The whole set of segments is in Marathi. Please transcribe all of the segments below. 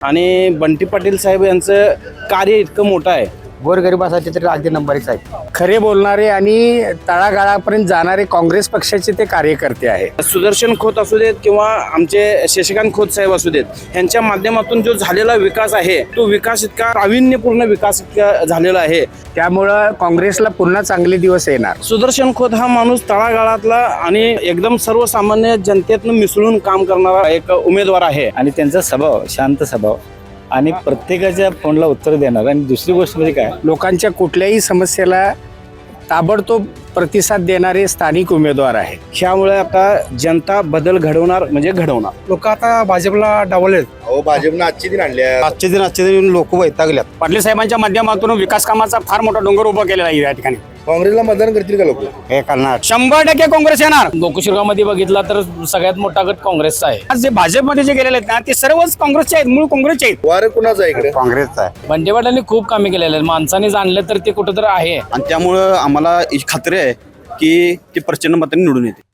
आणि बंटी पाटील साहेब यांचं कार्य इतकं मोठं आहे. गोरगरिबासाठी तर अगदी नंबर 1 आहे. खरे बोलणारे आणि तळागाळापर्यंत जाणारे काँग्रेस पक्षाचे ते कार्यकर्ते आहेत. सुदर्शन खोत असू देत किंवा आमचे शशिकांत खोत साहेब असू देत, यांच्या माध्यमातून जो झालेला विकास आहे तो विकास इतका प्रावीण्यपूर्ण विकास इतका झालेला आहे. त्यामुळं काँग्रेसला पुन्हा चांगले दिवस येणार. सुदर्शन खोत हा माणूस तळागाळातला आणि एकदम सर्वसामान्य जनतेतनं मिसळून काम करणारा एक उमेदवार आहे. आणि त्यांचा स्वभाव शांत स्वभाव आणि प्रत्येकाच्या फोनला उत्तर देणार. आणि दुसरी गोष्ट म्हणजे काय, लोकांच्या कुठल्याही समस्येला ताबडतोब प्रतिसाद देणारे स्थानिक उमेदवार आहेत. ह्यामुळे आता जनता बदल घडवणार म्हणजे घडवणार. लोक आता भाजपला डावलेत. अहो भाजपनं आजचे दिन आणले. आजचे दिन लोक वैतागल्यात. पाटील साहेबांच्या माध्यमातून विकास कामाचा फार मोठा डोंगर उभा केलेला आहे या ठिकाणी. काँग्रेसला मतदान करतील का लोक? हे करणार 100% काँग्रेस येणार. गोकुळशिरगावमध्ये बघितला तर सगळ्यात मोठा गट काँग्रेसचा आहे. आज जे भाजपमध्ये जे गेलेले आहेत ना ते सर्वच काँग्रेसचे आहेत, मूळ काँग्रेसचे आहेत. वारं कुणाचं आहे इकडे? काँग्रेसचा आहे. बंटी पाटलांनी खूप कामे केलेले आहेत. माणसाने जाणलं तर ते कुठं तर आहे. आणि त्यामुळं आम्हाला खात्री आहे की ते प्रचंड मतांनी निवडून येते.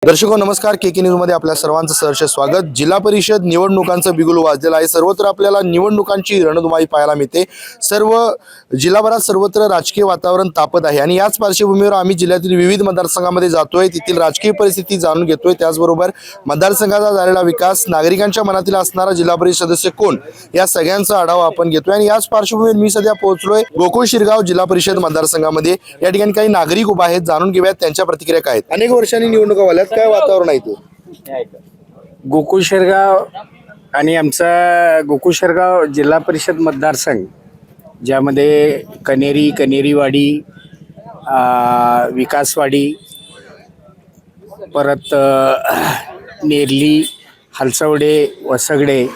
दर्शको नमस्कार, के न्यूज मध्ये आपल्या सर्वांचं सहर्ष स्वागत. जिल्हा परिषद निवडणुकांचं बिगुल वाजलेलं आहे. सर्वत्र आपल्याला निवडणुकांची रणधुमाळी पाहायला मिळते. जिल्हाभरात सर्वत्र राजकीय वातावरण तापत आहे आणि याच पार्श्वभूमीवर आम्ही जिल्ह्यातील विविध मतदारसंघामध्ये जातोय, तेथील राजकीय परिस्थिती जाणून घेतोय. त्याचबरोबर मतदारसंघाचा झालेला विकास, नागरिकांच्या मनातील असणारा जिल्हा परिषद सदस्य कोण, या सगळ्यांचा आढावा आपण घेतोय. आणि याच पार्श्वभूमीवर मी सध्या पोहोचलोय गोकुळशिरगाव जिल्हा परिषद मतदारसंघामध्ये. या ठिकाणी काही नागरिक उभा आहेत, जाणून घेऊयात त्यांच्या प्रतिक्रिया काय आहेत. अनेक वर्षांनी निवडणुका व्हायला काय वातावरण आहे ते? गोकुळशिरगाव आणि आमचा गोकुळशिरगाव जिल्हा परिषद मतदारसंघ, ज्यामध्ये कनेरीवाडी, विकासवाडी, परत नेरली, हलसवडे, वसगडे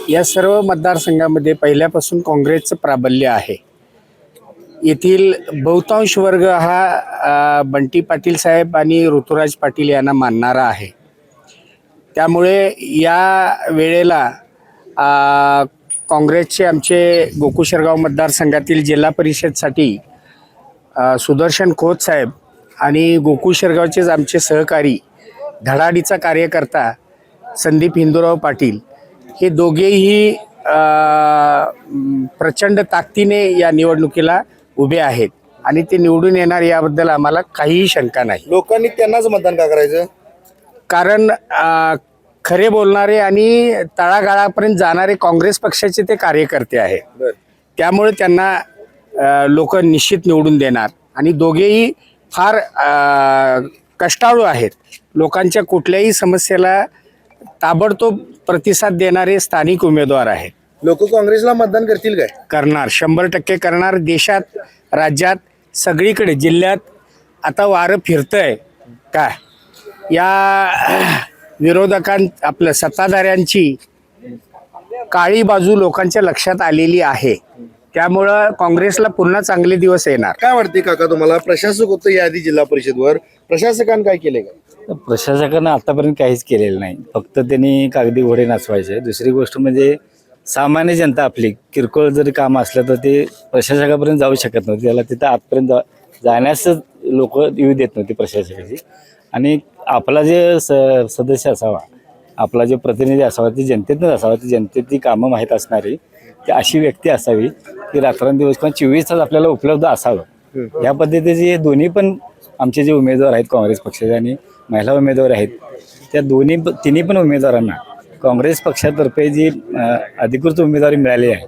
या सर्व मतदारसंघामध्ये पहिल्यापासून काँग्रेसचं प्राबल्य आहे. येथील बहुतांश वर्ग हा बंटी पाटील साहेब आणि ऋतुराज पाटील यांना मानणारा आहे. त्यामुळे या वेळेला काँग्रेसचे आमचे गोकुळशिरगाव मतदारसंघातील जिल्हा परिषदसाठी सुदर्शन खोत साहेब आणि गोकुळशिरगावचेच आमचे सहकारी धडाडीचा कार्यकर्ता संदीप हिंदूराव पाटील हे दोघेही प्रचंड ताकदीने या निवडणुकीला उभे आहेत आणि ते निवडून येणार याबद्दल आम्हाला काहीही शंका नाही. लोकांनी त्यांनाच मतदान का करायचं? कारण खरे बोलणारे आणि तळागाळापर्यंत जाणारे काँग्रेस पक्षाचे ते कार्यकर्ते आहेत. त्यामुळे त्यांना लोक निश्चित निवडून देणार. आणि दोघेही फार कष्टाळू आहेत. लोकांच्या कुठल्याही समस्येला ताबडतोब प्रतिसाद देणारे स्थानिक उमेदवार आहेत. लोक काँग्रेसला मतदान करतील काय? करणार, 100% करणार. देशात, राज्यात, सगळीकडे, जिल्ह्यात आता वारं फिरतंय काय या आपल्या सत्ताधाऱ्यांची काळी बाजू लोकांच्या लक्षात आलेली आहे. त्यामुळं काँग्रेसला पुन्हा चांगले दिवस येणार. काय वाटते काका तुम्हाला? प्रशासक होतं याआधी जिल्हा परिषदवर, प्रशासकांनी काय केले का? प्रशासकानं आतापर्यंत काहीच केलेलं नाही. फक्त त्यांनी कागदी घोडे नाचवायचे. दुसरी गोष्ट म्हणजे सामान्य जनता आपली किरकोळ जरी काम असलं तर ते प्रशासकापर्यंत जाऊ शकत नव्हते. त्याला तिथं आतपर्यंत जाण्यास लोक येऊ देत नव्हते प्रशासकाची. आणि आपला जे सदस्य असावा, आपला जे प्रतिनिधी असावा, ती जनतेतच असावा, ती जनतेची कामं माहीत असणारी ती अशी व्यक्ती असावी की रात्रंदिवस किंवा 24 तास आपल्याला उपलब्ध असावं. या पद्धतीचे दोन्ही पण आमचे जे उमेदवार आहेत काँग्रेस पक्षाचे आणि महिला उमेदवार आहेत, त्या तिन्ही पण उमेदवारांना काँग्रेस पक्षातर्फे जी अधिकृत उमेदवारी मिळाली आहे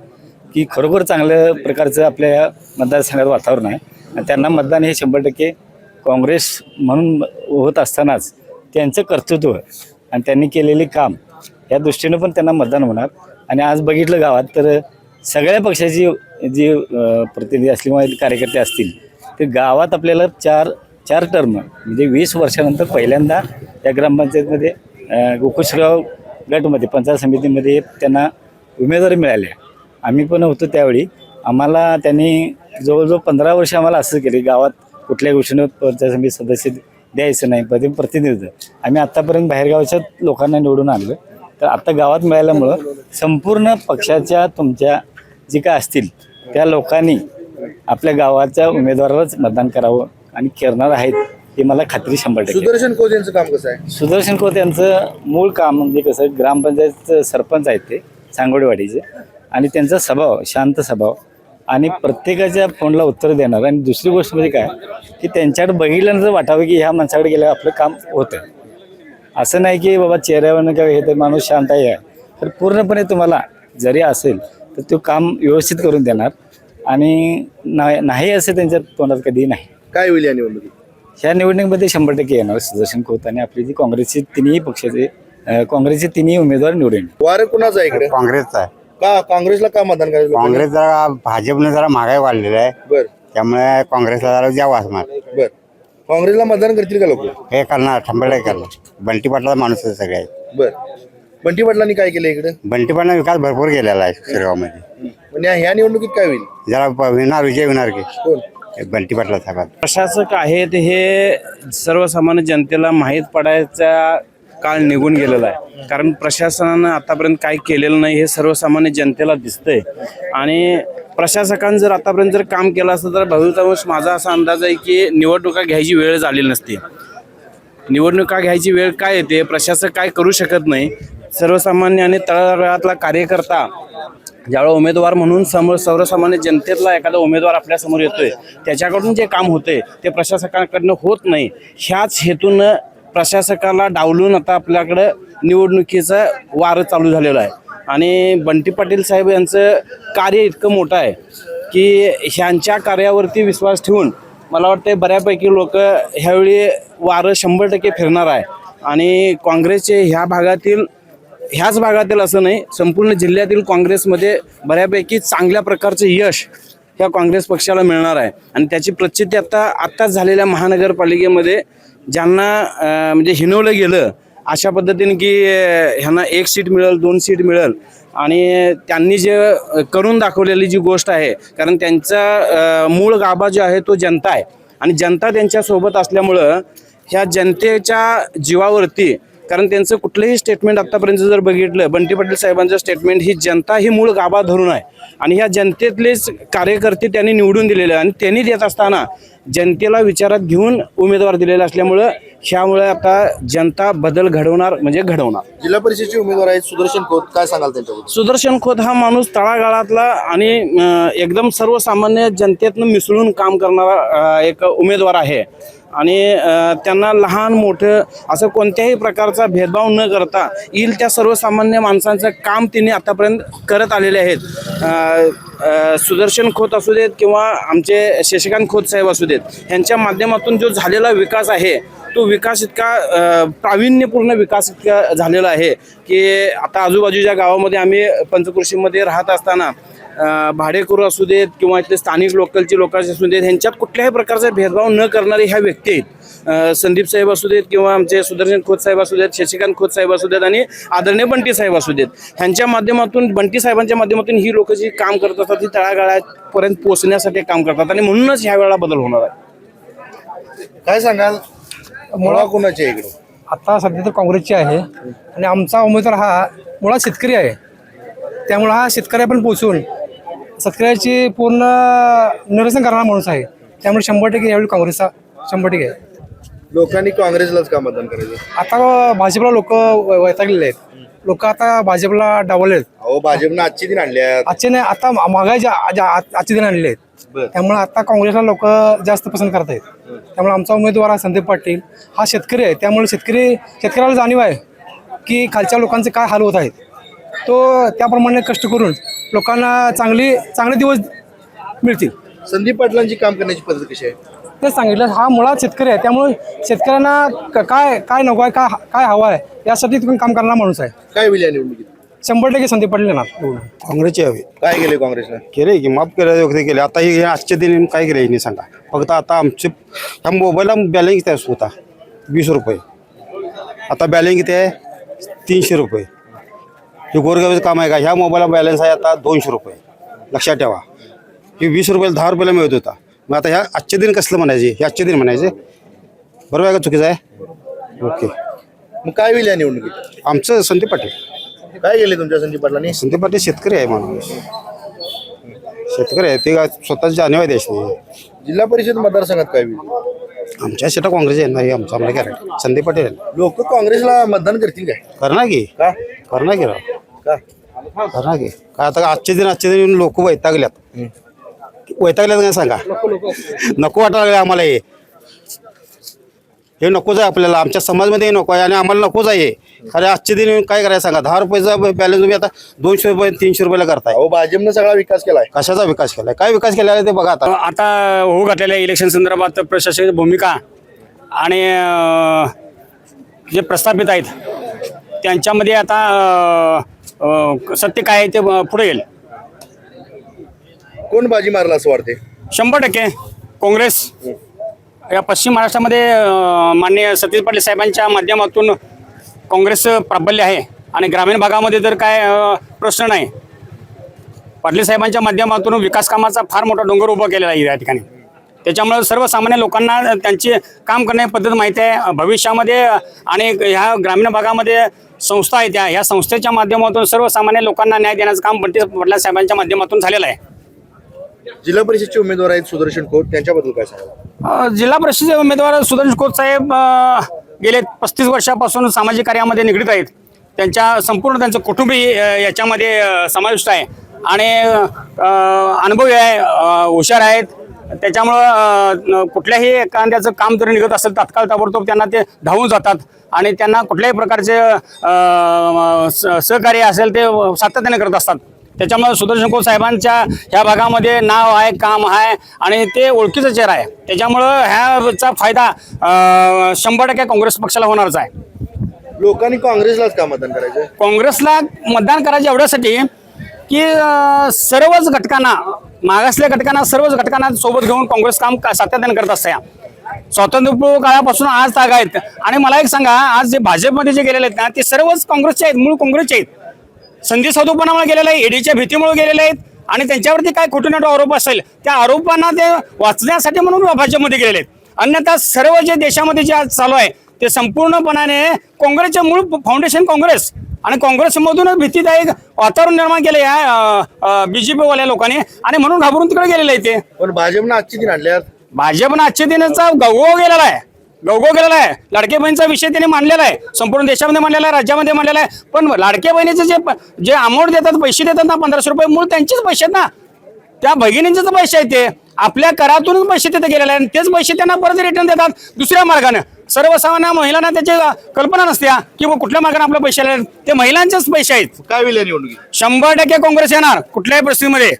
की खरोखर चांगल्या प्रकारचं आपल्या मतदारसंघात वातावरण आहे. आणि त्यांना मतदान हे 100% काँग्रेस म्हणून होत असतानाच त्यांचं कर्तृत्व आणि त्यांनी केलेले काम या दृष्टीनं पण त्यांना मतदान होणार. आणि आज बघितलं गावात तर सगळ्या पक्षाची जी प्रतिनिधी असल्यामुळे कार्यकर्ते असतील ते गावात आपल्याला चार टर्म म्हणजे 20 वर्षानंतर पहिल्यांदा या ग्रामपंचायतमध्ये गोकुळशिरगाव गटमध्ये पंचायत समितीमध्ये त्यांना उमेदवारी मिळाली. आम्ही पण होतो त्यावेळी. आम्हाला त्यांनी जवळजवळ 15 वर्ष आम्हाला असं केले, गावात कुठल्याही गोष्टीनं पंचायत समिती सदस्य द्यायचं नाही, प्रतिनिधित्व. आम्ही आत्तापर्यंत बाहेरगावच्या लोकांना निवडून आणलं. तर आता गावात मिळाल्यामुळं संपूर्ण पक्षाच्या तुमच्या जे काय असतील त्या लोकांनी आपल्या गावाच्या उमेदवारालाच मतदान करावं आणि करणार आहेत हे मला खात्री 100%. सुदर्शन खोत यांचं काम कसं आहे? सुदर्शन खोत यांचं मूळ काम म्हणजे कसं, ग्रामपंचायत सरपंच आहेत ते सांगोडेवाडीचे, आणि त्यांचा स्वभाव शांत स्वभाव आणि प्रत्येकाच्या फोनला उत्तर देणार. आणि दुसरी गोष्ट म्हणजे काय की त्यांच्याकडे बघितल्यानंतर वाटावं की ह्या माणसाकडे गेल्यावर आपलं काम होतं. असं नाही की बाबा चेहऱ्यावरनं काय हे तर माणूस शांत आहे, तर पूर्णपणे तुम्हाला जरी असेल तर तो काम व्यवस्थित करून देणार. आणि नाही असं त्यांच्या तोंडात कधी नाही. काय होईल या निवडणुकीत? ह्या निवडणुकीमध्ये 100% येणार सुदर्शन खोत आणि आपली जी काँग्रेसची तिन्ही पक्षाचे काँग्रेसचे तिन्ही उमेदवार निवडून येणार. वारं कुणाचं आहे इकडे? काँग्रेसचा आहे. का काँग्रेसला का मतदान करायचं? काँग्रेस जरा भाजपने जरा महागाई वाढलेली आहे, बर त्यामुळे काँग्रेसला जरा द्यावं असणार. बर. काँग्रेसला मतदान करतील का लोक? हे करणार 100% करणार. बंटी पाटलाचा माणूस आहे सगळे. बर. बंटी पाटलांनी काय केलं इकडे? बंटी पाटला विकास भरपूर केलेला आहे शिरगावमध्ये. म्हणजे ह्या निवडणुकीत काय होईल? जरा विजय होणार की कोण? बंटी पाटला साहेब. प्रशासक आहेत हे सर्वसामान्य जनतेला माहीत पडायचा काळ निघून गेलेला आहे. कारण प्रशासनानं आतापर्यंत काय केलेलं नाही हे सर्वसामान्य जनतेला दिसतंय. आणि प्रशासकांनी जर आतापर्यंत जर काम केलं असतं तर भविष्यात माझा असा अंदाज आहे की निवडणुका घ्यायची वेळ झालेली नसती. निवडणुका घ्यायची वेळ काय येते, प्रशासक काय करू शकत नाही. सर्वसामान्य आणि तळागाळातला कार्यकर्ता ज्यावेळेला उमेदवार म्हणून सर्वसामान्य जनतेतला एखादा उमेदवार आपल्यासमोर येतोय त्याच्याकडून जे काम होते ते प्रशासकांकडनं होत नाही. ह्याच हेतून प्रशासकाला डावलून आता आपल्याकडं निवडणुकीचं वारं चालू झालेलं आहे. आणि बंटी पाटील साहेब यांचं कार्य इतकं मोठं आहे की ह्यांच्या कार्यावरती विश्वास ठेवून मला वाटतं बऱ्यापैकी लोक ह्यावेळी वारं 100% फिरणार आहे. आणि काँग्रेसचे ह्याच भागातील असं नाही, संपूर्ण जिल्ह्यातील काँग्रेसमध्ये बऱ्यापैकी चांगल्या प्रकारचं यश ह्या काँग्रेस पक्षाला मिळणार आहे. आणि त्याची प्रचिती आत्ताच झालेल्या महानगरपालिकेमध्ये ज्यांना म्हणजे हिनवलं गेलं अशा पद्धतीने की ह्यांना 1 सीट मिळेल, 2 सीट मिळेल, आणि त्यांनी जे करून दाखवलेली जी गोष्ट आहे, कारण त्यांचा मूळ गाभा जो आहे तो जनता आहे. आणि जनता त्यांच्यासोबत असल्यामुळं ह्या जनतेच्या जीवावरती, कारण त्यांचं कुठलंही स्टेटमेंट आत्तापर्यंत जर बघितलं बंटी पाटील साहेबांचं स्टेटमेंट, ही जनता ही मूळ गाभा धरून आहे. आणि ह्या जनतेतलेच कार्यकर्ते त्यांनी निवडून दिलेले आणि त्यांनी देत असताना जनतेला विचारात घेऊन उमेदवार दिलेले असल्यामुळं ह्यामुळे आता जनता बदल घडवणार म्हणजे घडवणार. जिल्हा परिषदेचे उमेदवार आहेत सुदर्शन खोत, काय सांगाल त्यांच्याबद्दल? सुदर्शन खोत हा माणूस तळागाळातला आणि एकदम सर्वसामान्य जनतेतनं मिसळून काम करणारा एक उमेदवार आहे. आणि त्यांना लहान मोठं असं कोणत्याही प्रकारचा भेदभाव न करता येईल त्या सर्वसामान्य माणसांचं काम तिने आतापर्यंत करत आलेले आहेत. सुदर्शन खोत असू देत किंवा आमचे शशिकांत खोत साहेब असू देत, ह्यांच्या माध्यमातून जो झालेला विकास आहे तो विकास इतका प्रावीण्यपूर्ण विकास इतका झालेला आहे की आता आजूबाजूच्या गावामध्ये आम्ही पंचकृषीमध्ये राहत असताना भाडेकरू असू देत किंवा इथले स्थानिक लोकलचे लोक असू देत, ह्यांच्यात कुठल्याही प्रकारचा भेदभाव न करणारे ह्या व्यक्ती आहेत. संदीप साहेब असू देत किंवा आमचे सुदर्शन खोत साहेब असू देत, शशिकांत खोत साहेब असू देत आणि आदरणीय बंटी साहेब असू देत, ह्यांच्या माध्यमातून बंटी साहेबांच्या माध्यमातून ही लोक जी काम करत असतात ती तळागाळापर्यंत पोहोचण्यासाठी काम करतात. आणि म्हणूनच ह्या वेळेला बदल होणार आहे. काय सांगाल मुळा कोणाची आहे इकडे? आता सध्या तर काँग्रेसची आहे आणि आमचा उमेदवार हा मुळात शेतकरी आहे. त्यामुळे हा शेतकऱ्यापर्यंत पोहोचून शेतकऱ्याची पूर्ण निरसन करणारा माणूस आहे. त्यामुळे 100% यावेळी काँग्रेसचा 100% आहे. लोकांनी काँग्रेसलाच का मतदान करायचं? आता भाजपला लोक वैतागलेले आहेत. लोक आता भाजपला डावलेत. अहो भाजपनं आजची दिन आणल्या. आजचे नाही, आता महागाई आजचे दिन आणले आहेत. त्यामुळे आता काँग्रेसला लोक जास्त पसंत करत आहेत. त्यामुळे आमचा उमेदवार हा संदीप पाटील हा शेतकरी आहे. त्यामुळे शेतकऱ्याला जाणीव आहे की खालच्या लोकांचे काय हाल होत आहेत. तो त्याप्रमाणे कष्ट करून लोकांना चांगले दिवस मिळतील. संदीप पाटलांची काम करण्याची पद्धत कशी आहे? ते सांगितलं, हा मुळात शेतकरी आहे. त्यामुळे शेतकऱ्यांना काय नको आहे, काय हवं आहे यासाठी तुम्ही काम करणारा माणूस आहे. काय होईल या निवडणुकीत? 100% संदीप पाटील येणार. काँग्रेसची हवी. काय केले काँग्रेसनं? केले की माफ केलं वगैरे केले. आता हे आजच्या दिनी काय केलं हिने सांगा. फक्त आता आमचे ह्या मोबाईलला बॅलन्स किती होता 20 रुपये, आता बॅलन्स किती आहे 300 रुपये. हे गोरगावचं काम आहे का? ह्या मोबाईलला बॅलन्स आहे आता 200 रुपये. लक्षात ठेवा, हे 20 रुपयाला 10 रुपयाला मिळत होता. मग आता ह्या आजचे दिन कसलं म्हणायचे? हे आजचे दिन म्हणायचे बरोबर आहे का चुकीचं आहे? ओके. मग काय होईल या निवडणुकीत? आमचं संदीप पाटील. काय केले तुमच्या संदीप पाटलांनी? संदीप पाटील शेतकरी आहे माणूस, शेतकरी आहे. ते स्वतःची जाणीव आहे द्यायची. जिल्हा परिषद मतदारसंघात काय होईल? आमच्या शेटा काँग्रेस येणार हे आमचं आम्हाला गॅरंटी. संदीप पाटील लोक काँग्रेसला मतदान करतील काय? करणार की का? करणार की राव. का? करा की काय आता आजचे दिन लोक वैतागल्यात काय सांगा नको वाटायला लागले आम्हाला हे नकोच आहे आपल्याला आमच्या समाजमध्ये हे नको आहे आणि आम्हाला नकोच आहे खरे आजचे दिन येऊन काय करायचं सांगा 10 रुपयाचा बॅलन्स तुम्ही आता 200 रुपये 300 रुपयाला करताय अहो भाजपनं सगळा विकास केलाय. कशाचा विकास केलाय काय विकास केला आहे ते बघा आता आता होऊ घातलेल्या इलेक्शन संदर्भात प्रशासनाची भूमिका आणि जे प्रस्थापित आहेत त्यांच्यामध्ये आता सत्य काय आहे ते पुढे येईल. कोण बाजी मारला असं वाटते? 100% काँग्रेस या पश्चिम महाराष्ट्रामध्ये माननीय सतीश पाटील साहेबांच्या माध्यमातून काँग्रेस प्राबल्य आहे आणि ग्रामीण भागामध्ये तर काय प्रश्न नाही. पाटील साहेबांच्या माध्यमातून विकास कामाचा फार मोठा डोंगर उभा केलेला आहे या ठिकाणी. त्याच्यामुळे सर्वसामान्य लोकांना त्यांची काम करण्याची पद्धत माहिती आहे. भविष्यामध्ये आणि ह्या ग्रामीण भागामध्ये संस्था आहेत ह्या संस्थेच्या माध्यमातून सर्वसामान्य लोकांना न्याय देण्याचं काम पाटील साहेबांच्या माध्यमातून झालेलं आहे. जिल्हा परिषदचे उमेदवार आहेत सुदर्शन खोत, त्यांच्याबद्दल काय सांगा? जिल्हा परिषदेचे उमेदवार सुदर्शन खोत साहेब गेले 35 वर्षापासून सामाजिक कार्यामध्ये निगडीत आहेत. संपूर्ण त्यांचं कुटुंब याच्यामध्ये समाविष्ट आहे आणि अनुभवी आहे, हुशार आहेत. त्याच्यामुळं कुठल्याही एखाद्याचं काम जरी निघत असेल तात्काळ ताबडतोब त्यांना ते धावून जातात आणि त्यांना कुठल्याही प्रकारचे सहकार्य असेल ते सातत्याने करत असतात. त्याच्यामुळे सुदर्शन खोत साहेबांच्या ह्या भागामध्ये नाव आहे, काम आहे आणि ते ओळखीचा चेहरा आहे. त्याच्यामुळं ह्याचा फायदा 100% काँग्रेस पक्षाला होणारच आहे. लोकांनी काँग्रेसलाच का मतदान करायचं? काँग्रेसला मतदान करायचं एवढ्यासाठी की सर्वच घटकांना, मागासलेल्या घटकांना, सर्वच घटकांना सोबत घेऊन काँग्रेस काम सातत्याने करत असते. स्वातंत्र्यपूर्व काळापासून आज ताग आहेत. आणि मला एक सांगा, आज जे भाजपमध्ये जे गेलेले आहेत ना ते सर्वच काँग्रेसचे आहेत, मूळ काँग्रेसचे आहेत. संधी साधूपणामुळे गेलेले आहे, ईडीच्या भीतीमुळे गेलेले आहेत आणि त्यांच्यावरती काय खोटे आरोप असेल त्या आरोपांना ते वाचण्यासाठी म्हणून भाजपमध्ये गेलेले आहेत. अन्यथा सर्व जे देशामध्ये जे आज चालू आहे ते संपूर्णपणाने काँग्रेसचे मूळ फाउंडेशन काँग्रेस आणि काँग्रेसमधूनच भीतीदायक वातावरण निर्माण केले आहे बीजेपी वाल्या लोकांनी आणि म्हणून घाबरून तिकडे गेलेले आहे. ते पण भाजपनं आजची दिन आणल्यात. भाजपनं आजच्या दिनाचा गौरव गेलेला आहे, लाडके बहिणीचा विषय त्यांनी मांडलेला आहे, संपूर्ण देशामध्ये मांडलेला आहे, राज्यामध्ये मांडलेला आहे. पण लाडके बहिणीचे जे अमाऊंट देतात, पैसे देतात ना 1500 रुपये, मूळ त्यांचेच पैसे आहेत ना, त्या भगिनींचेच पैसे आहेत. ते आपल्या करातूनच पैसे तिथे गेलेले आहेत, तेच पैसे त्यांना परत रिटर्न देतात दुसऱ्या मार्गाने. सर्वसामान्य महिलांना त्याची कल्पना नसते की कुठल्या मार्गाने आपले पैसे आले, ते महिलांचेच पैसे आहेत. काय होईल या निवडणुकीत? 100% काँग्रेस येणार कुठल्याही परिस्थितीमध्ये.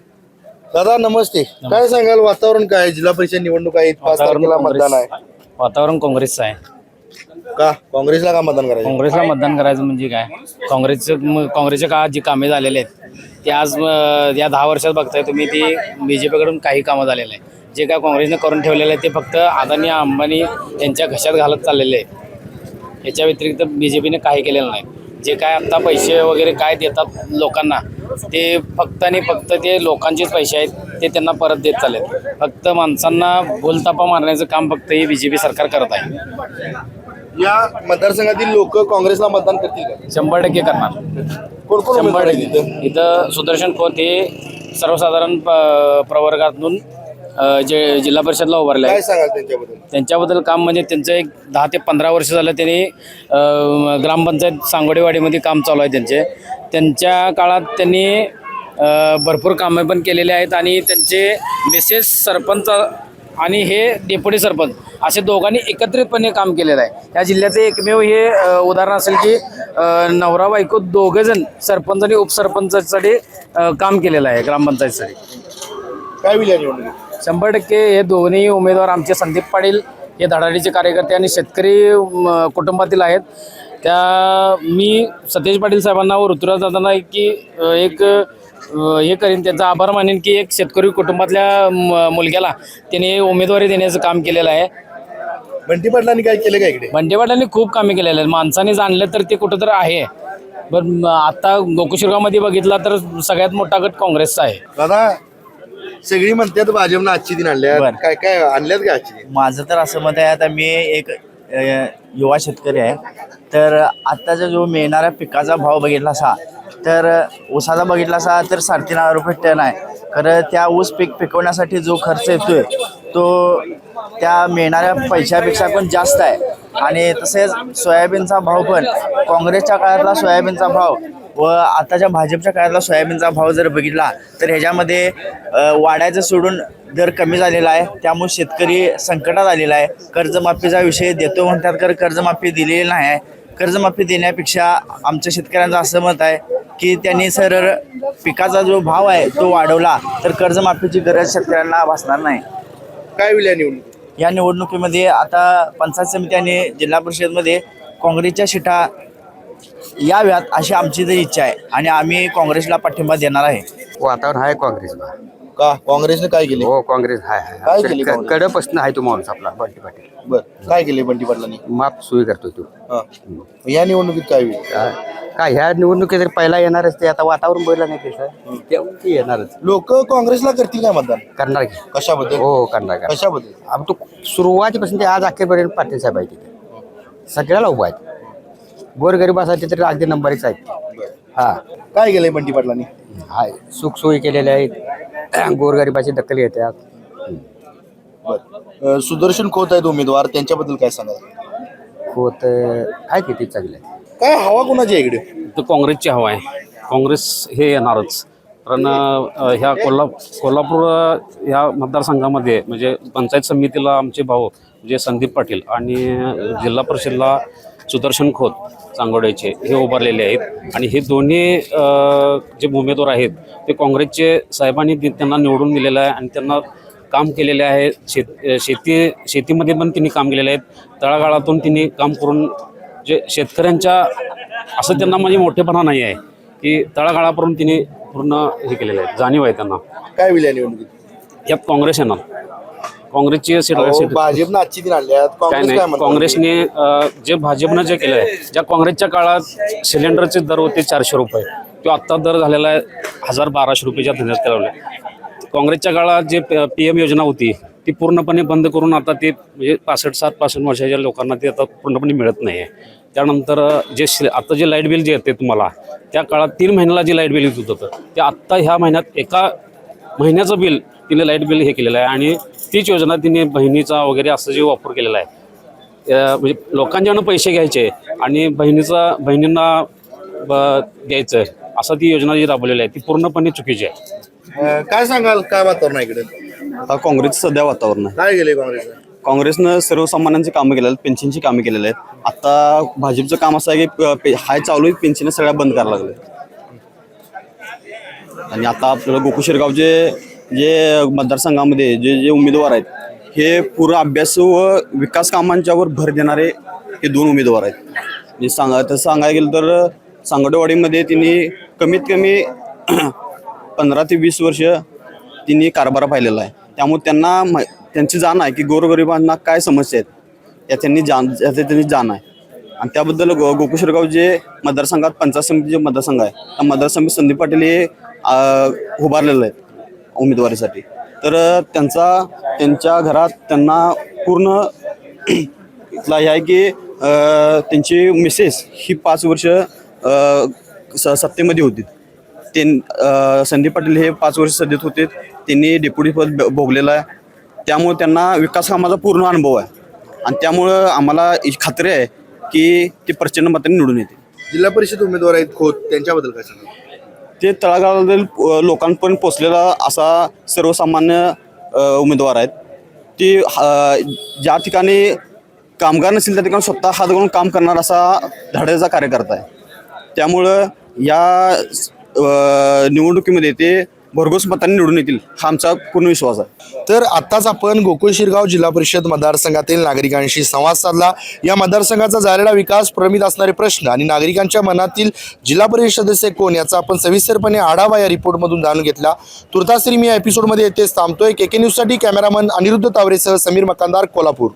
दादा नमस्ते, काय सांगाल? वातावरण काय आहे? जिल्हा परिषद निवडणूक आहे, 5 तारखेला मतदान आहे. वातावरण काँग्रेसचं आहे. का काँग्रेसला का मतदान करायचं? काँग्रेसला मतदान करायचं म्हणजे काय, काँग्रेसच्या काळात जी कामे झालेले आहेत ते आज या 10 वर्षात बघताय तुम्ही, ती बीजेपीकडून काही कामं झालेलं आहे. जे काय काँग्रेसने करून ठेवलेलं आहे ते फक्त अदानी अंबानी यांच्या घशात घालत चाललेले आहे. याच्या व्यतिरिक्त बीजेपीने काही केलेलं नाही. जे काय आत्ता पैसे वगैरे काय देतात लोकांना ते फक्त आणि फक्त ते लोकांचेच पैसे आहेत, ते त्यांना परत देत चाललेत. फक्त माणसांना भूलतापा मारण्याचं काम फक्त हे बीजेपी सरकार करत आहे. या मतदारसंघातील लोक काँग्रेसला मतदान करतील का? 100% करणार. कोण कोण उमेदवार आहेत इथं? 100% इथं सुदर्शन खोत हे सर्वसाधारण प्रवर्गातून जे जिल्हा परिषदला उभारले काय आहे. सांगाल त्यांच्याबद्दल? त्यांच्याबद्दल काम म्हणजे त्यांचं एक 10 ते 15 वर्ष झालं त्यांनी ग्रामपंचायत सांगोडेवाडीमध्ये काम चालू आहे त्यांच्या काळात त्यांनी भरपूर कामे पण केलेले आहेत आणि त्यांचे मिसेस सरपंच आणि हे डेप्युटी सरपंच असे दोघांनी एकत्रितपणे काम केलेलं आहे. या जिल्ह्याचे एकमेव हे उदाहरण असेल की नवरा बायको दोघेजण सरपंच आणि उपसरपंचासाठी काम केलेलं आहे ग्रामपंचायतसाठी. काय होईल या निवडणुकीत? 100% हे दोन्ही उमेदवार आमचे संदीप पाटील हे धडाडीचे कार्यकर्ते आणि शेतकरी कुटुंबातील आहेत. मी सतीश पाटील साहेबांना व ऋतुराज दादांना की एक हे करीन, त्यांचा आभार मानेन की एक शेतकरी कुटुंबातल्या मुलग्याला त्यांनी उमेदवारी देण्याचं काम केलेलं आहे. बंटी पाटलांनी काय केलं का इकडे? बंटी पाटलांनी खूप कामे केलेले आहेत. माणसाने जाणलं तर ते कुठं तर आहे. पण आता गोकुळशिरगावमध्ये बघितला तर सगळ्यात मोठा गट काँग्रेसचा आहे. दादा सगळी म्हणतात भाजपनं आजची दिन आणल्यात, काय काय आणल्यात का आजची दिन? माझं तर असं मत आहे, आता मी एक युवा शेतकरी आहे, तर आत्ताचा जो मिळणाऱ्या पिकाचा भाव बघितला असा तर ऊसाचा बघितला असा तर 3,500 रुपये टन आहे. खरं त्या ऊस पीक पिकवण्यासाठी जो खर्च येतोय तो त्या मिळणाऱ्या पैशापेक्षा पण जास्त आहे. आणि तसेच सोयाबीनचा भाव पण काँग्रेसच्या काळातला सोयाबीनचा भाव व आताच्या भाजपच्या काळातला सोयाबीनचा भाव जर बघितला तर ह्याच्यामध्ये वाढायचं सोडून दर कमी झालेला आहे. त्यामुळे शेतकरी संकटात आलेला आहे. कर्जमाफीचा विषय देतो म्हणतात, तर कर्जमाफी दिलेली नाही आहे. कर्जमाफी देण्यापेक्षा आमच्या शेतकऱ्यांचं असं मत आहे की त्यांनी सरळ पिकाचा जो भाव आहे तो वाढवला तर कर्जमाफीची गरज शेतकऱ्यांना भासणार नाही. काय होईल या निवडणूक? या निवडणुकीमध्ये आता पंचायत समिती आणि जिल्हा परिषदमध्ये काँग्रेसच्या सीटा याव्यात अशी आमची तरी इच्छा आहे आणि आम्ही काँग्रेसला पाठिंबा देणार आहे. वातावरण आहे काँग्रेसला. का काँग्रेसने काय केले? हो काँग्रेस काय केली आहे काँग्रेस? कडपासून आहे तो माणूस आपला बंटी पाटील. बरं, काय केले बंटी पाटलांनी? माप सोयी करतो तो. हा. या निवडणुकीत काय होईल? काय ह्या निवडणुकीत तर पहिला येणारच ते. आता वातावरण बदललं नाही त्याचं तेव्हा ते येणारच. लोक काँग्रेसला करतील काय मतदान? करणार की कशाबद्दल? हो करणार. कशाबद्दल? आम तो सुरुवातीपासून ते आज अखेरपर्यंत पाटील साहेब आहे तिथे सगळ्याला उभा आहेत. गोरगरिबासाठी तर अगदी नंबरच आहेत. हा काय केलंय बंटी पाटलांनी? हाय सुखसोयी केलेल्या आहेत. गोरगरिबाची दखल घेतात. बरं, सुदर्शन खोत आहेत उमेदवार, त्यांच्याबद्दल काय सांगा? होत आहे किती चांगले. काय हवा कोणाची आहे इकडे? तर काँग्रेसची हवा आहे. काँग्रेस हे येणारच. कारण ह्या कोल्हापूर ह्या मतदारसंघामध्ये म्हणजे पंचायत समितीला आमचे भाऊ म्हणजे संदीप पाटील आणि जिल्हा परिषदला सुदर्शन खोत चांगोड्याचे हे उभारलेले आहेत. आणि हे दोन्ही जे उमेदवार आहेत ते काँग्रेसचे साहेबांनी त्यांना निवडून दिलेलं आहे आणि त्यांना काम केलेले आहे. शेतीमध्ये पण त्यांनी काम केलेले आहेत. तळागाळातून त्यांनी काम करून जे शेतकऱ्यांच्या असं त्यांना म्हणजे मोठेपणा नाही आहे की तळागाळापर्यंत त्यांनी पूर्ण हे केलेलं आहे. जाणीव आहे त्यांना. काय होईल या निवडणुकीत? यात काँग्रेस येणार. काँग्रेसची सीट भाजपनं आजची दिन आणल्यात, काय काँग्रेस काय नाही. म्हणतात? काँग्रेसने जे भाजपनं जे केलं आहे, ज्या काँग्रेसच्या काळात सिलेंडरचे दर होते 400 रुपये, तो आत्ता दर झालेला आहे 1000-1200 रुपयेच्या धंद्यात केला आहे. काँग्रेसच्या काळात जे PM योजना होती ती पूर्णपणे बंद करून आता ते म्हणजे 65 वर्षाच्या लोकांना ते आता पूर्णपणे मिळत नाही आहे. त्यानंतर आता जे लाईट बिल जे येते तुम्हाला त्या काळात 3 महिन्याला जे लाईट बिल येत होतं ते आत्ता ह्या महिन्यात एका महिन्याचं बिल तिने लाईट बिल हे केलेलं आहे. आणि तीच योजना तिने बहिणीचा वगैरे असं जे वापर केलेला आहे. म्हणजे लोकांच्याकडून पैसे घ्यायचे आणि बहिणींना द्यायचं असं ती योजना जी राबवलेली आहे ती पूर्णपणे चुकीची आहे. काय सांगाल, काय वातावरण आहे इकडे? आता काँग्रेसचं सध्या वातावरण आहे. काय केले काँग्रेसने? काँग्रेसनं सर्वसामान्यांची कामं केलेली आहेत. पेन्शनची कामं केलेली आहेत. आता भाजपचं काम असं आहे की हाय चालू आहे पेन्शन सगळ्या बंद करायला लागले. आणि आता आपल्याला गोकुळ शिरगावचे जे मतदारसंघामध्ये जे उमेदवार आहेत हे पूर्ण अभ्यास व विकास कामांच्यावर भर देणारे हे 2 उमेदवार आहेत. म्हणजे सांगायला गेलं तर सांगोडेवाडीमध्ये तिने कमीत कमी 15 ते 20 वर्ष तिने कारभार पाहिलेला आहे. त्यामुळे त्यांची जाण आहे की गोरगरिबांना काय समस्या आहेत त्यांनी जाण आहे. आणि त्याबद्दल गोकुळ शिरगाव जे मतदारसंघात पंचायत समितीचे मतदारसंघ आहे त्या मतदारसमिती संदीप पाटील हे उभारलेलं आहेत उमेदवारीसाठी. तर त्यांच्या घरात त्यांना पूर्ण इथला हे आहे की त्यांची मिसेस ही 5 वर्ष सत्तेमध्ये होती. संदीप पाटील हे 5 वर्ष सत्तेत होते. त्यांनी डेप्युटी पद भोगलेलं आहे. त्यामुळे त्यांना विकास कामाचा पूर्ण अनुभव आहे आणि त्यामुळं आम्हाला खात्री आहे की ते प्रचंड मतांनी निवडून येते. जिल्हा परिषद उमेदवार आहेत खोत, त्यांच्याबद्दल काय सांगाल? ते तळागाळातील लोकांपर्यंत पोचलेला असा सर्वसामान्य उमेदवार आहेत. ती ज्या ठिकाणी कामगार नसेल त्या ठिकाणी स्वतः हात घालून काम करणारा असा धड्याचा कार्यकर्ता आहे. त्यामुळं या निवडणुकीमध्ये ते भरघोस मतांनी निवडून येतील हा आमचा पूर्ण विश्वास आहे. तर आत्ताच आपण गोकुळ शिरगाव जिल्हा परिषद मतदारसंघातील नागरिकांशी संवाद साधला. या मतदारसंघाचा झालेला विकास, प्रमित असणारे प्रश्न आणि नागरिकांच्या मनातील जिल्हा परिषद सदस्य कोण याचा आपण सविस्तरपणे आढावा या रिपोर्टमधून जाणून घेतला. तुर्तास तरी मी या एपिसोडमध्ये येथेच थांबतोय. KK न्यूजसाठी कॅमेरामन अनिरुद्ध तावरेसह समीर मकानदार, कोल्हापूर.